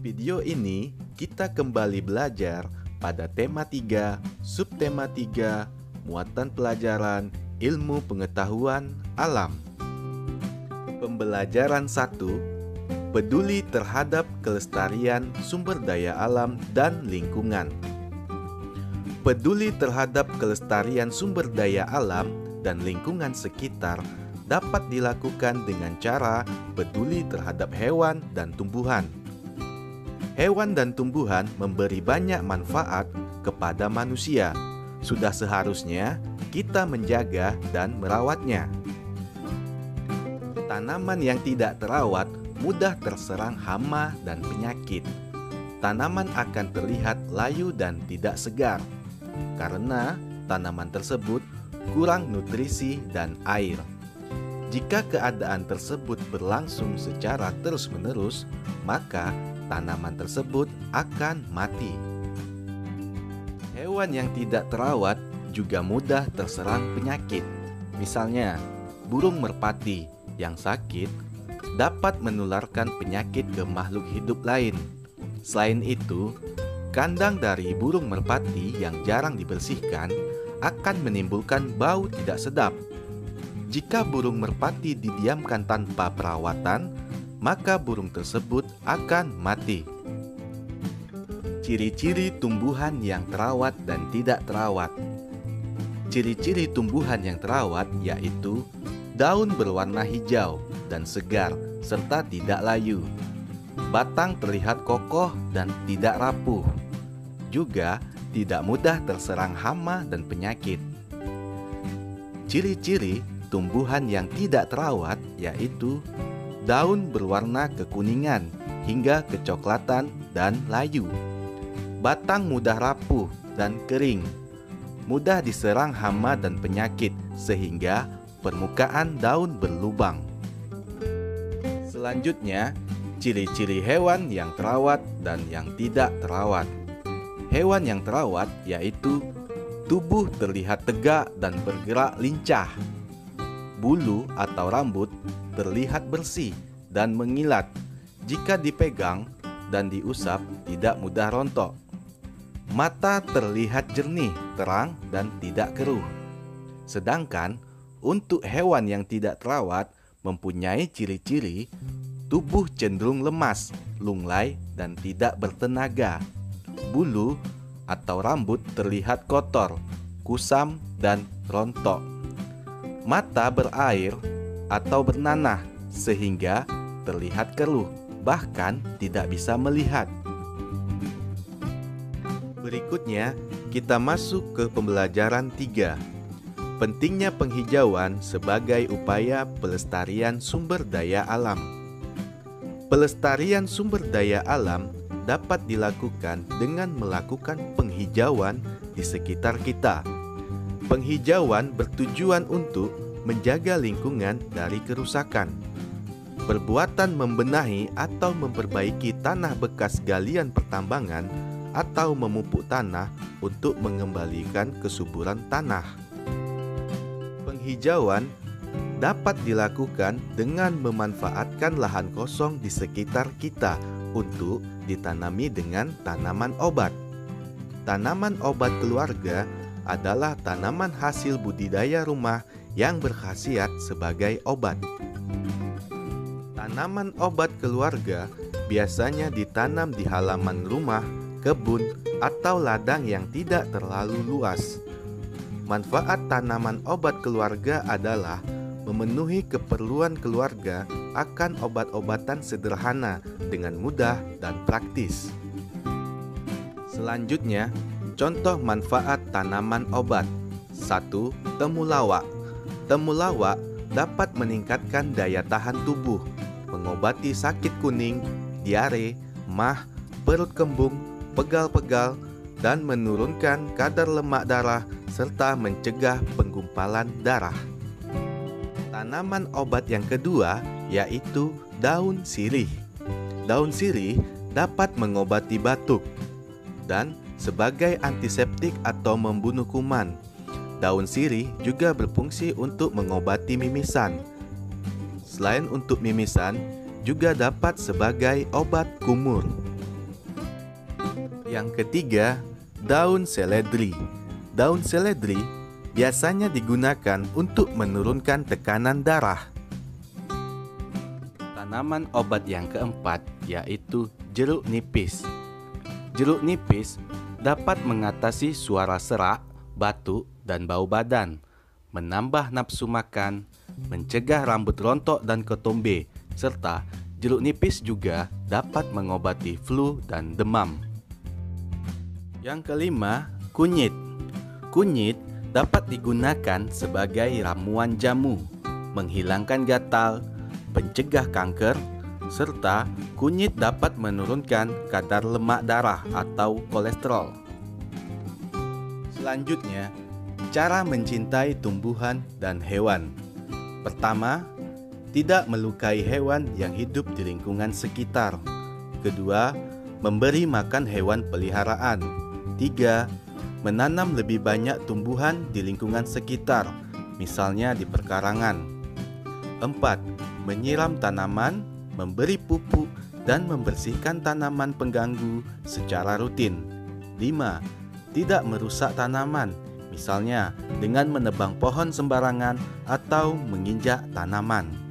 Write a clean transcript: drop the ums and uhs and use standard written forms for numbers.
video ini kita kembali belajar pada tema 3, subtema 3, muatan pelajaran ilmu pengetahuan alam. Pembelajaran 1, peduli terhadap kelestarian sumber daya alam dan lingkungan. Peduli terhadap kelestarian sumber daya alam dan lingkungan sekitar dapat dilakukan dengan cara peduli terhadap hewan dan tumbuhan. Hewan dan tumbuhan memberi banyak manfaat kepada manusia. Sudah seharusnya kita menjaga dan merawatnya. Tanaman yang tidak terawat mudah terserang hama dan penyakit. Tanaman akan terlihat layu dan tidak segar, karena tanaman tersebut kurang nutrisi dan air. Jika keadaan tersebut berlangsung secara terus-menerus, maka tanaman tersebut akan mati. Hewan yang tidak terawat juga mudah terserang penyakit. Misalnya, burung merpati yang sakit dapat menularkan penyakit ke makhluk hidup lain. Selain itu, kandang dari burung merpati yang jarang dibersihkan akan menimbulkan bau tidak sedap. Jika burung merpati didiamkan tanpa perawatan, maka burung tersebut akan mati. Ciri-ciri tumbuhan yang terawat dan tidak terawat. Ciri-ciri tumbuhan yang terawat yaitu daun berwarna hijau dan segar serta tidak layu. Batang terlihat kokoh dan tidak rapuh. Juga tidak mudah terserang hama dan penyakit. Ciri-ciri tumbuhan yang tidak terawat yaitu daun berwarna kekuningan hingga kecoklatan dan layu. Batang mudah rapuh dan kering. Mudah diserang hama dan penyakit sehingga permukaan daun berlubang. Selanjutnya, ciri-ciri hewan yang terawat dan yang tidak terawat. Hewan yang terawat yaitu tubuh terlihat tegak dan bergerak lincah. Bulu atau rambut terlihat bersih dan mengilat. Jika dipegang dan diusap tidak mudah rontok. Mata terlihat jernih, terang, dan tidak keruh. Sedangkan untuk hewan yang tidak terawat mempunyai ciri-ciri tubuh cenderung lemas, lunglai, dan tidak bertenaga. Bulu atau rambut terlihat kotor, kusam, dan rontok. Mata berair atau bernanah sehingga terlihat keruh, bahkan tidak bisa melihat. Berikutnya, kita masuk ke pembelajaran 3. Pentingnya penghijauan sebagai upaya pelestarian sumber daya alam. Pelestarian sumber daya alam dapat dilakukan dengan melakukan penghijauan di sekitar kita. Penghijauan bertujuan untuk menjaga lingkungan dari kerusakan. Perbuatan membenahi atau memperbaiki tanah bekas galian pertambangan atau memupuk tanah untuk mengembalikan kesuburan tanah. Penghijauan dapat dilakukan dengan memanfaatkan lahan kosong di sekitar kita untuk ditanami dengan tanaman obat. Tanaman obat keluarga adalah tanaman hasil budidaya rumah yang berkhasiat sebagai obat. Tanaman obat keluarga biasanya ditanam di halaman rumah, kebun, atau ladang yang tidak terlalu luas. Manfaat tanaman obat keluarga adalah memenuhi keperluan keluarga akan obat-obatan sederhana dengan mudah dan praktis. Selanjutnya, contoh manfaat tanaman obat. 1. Temulawak. Temulawak dapat meningkatkan daya tahan tubuh, mengobati sakit kuning, diare, mah, perut kembung, pegal-pegal, dan menurunkan kadar lemak darah serta mencegah penggumpalan darah. Tanaman obat yang kedua yaitu daun sirih. Daun sirih dapat mengobati batuk dan sebagai antiseptik atau membunuh kuman. Daun sirih juga berfungsi untuk mengobati mimisan. Selain untuk mimisan, juga dapat sebagai obat kumur. Yang ketiga, daun seledri. Daun seledri biasanya digunakan untuk menurunkan tekanan darah. Tanaman obat yang keempat yaitu jeruk nipis. Jeruk nipis dapat mengatasi suara serak, batuk, dan bau badan, menambah nafsu makan, mencegah rambut rontok dan ketombe, serta jeruk nipis juga dapat mengobati flu dan demam. Yang kelima, kunyit. Kunyit dapat digunakan sebagai ramuan jamu, menghilangkan gatal, pencegah kanker, serta kunyit dapat menurunkan kadar lemak darah atau kolesterol. Selanjutnya, cara mencintai tumbuhan dan hewan. Pertama, tidak melukai hewan yang hidup di lingkungan sekitar. Kedua, memberi makan hewan peliharaan. Tiga, menanam lebih banyak tumbuhan di lingkungan sekitar, misalnya di perkarangan. Empat, menyiram tanaman, memberi pupuk, dan membersihkan tanaman pengganggu secara rutin. 5. Tidak merusak tanaman, misalnya dengan menebang pohon sembarangan atau menginjak tanaman.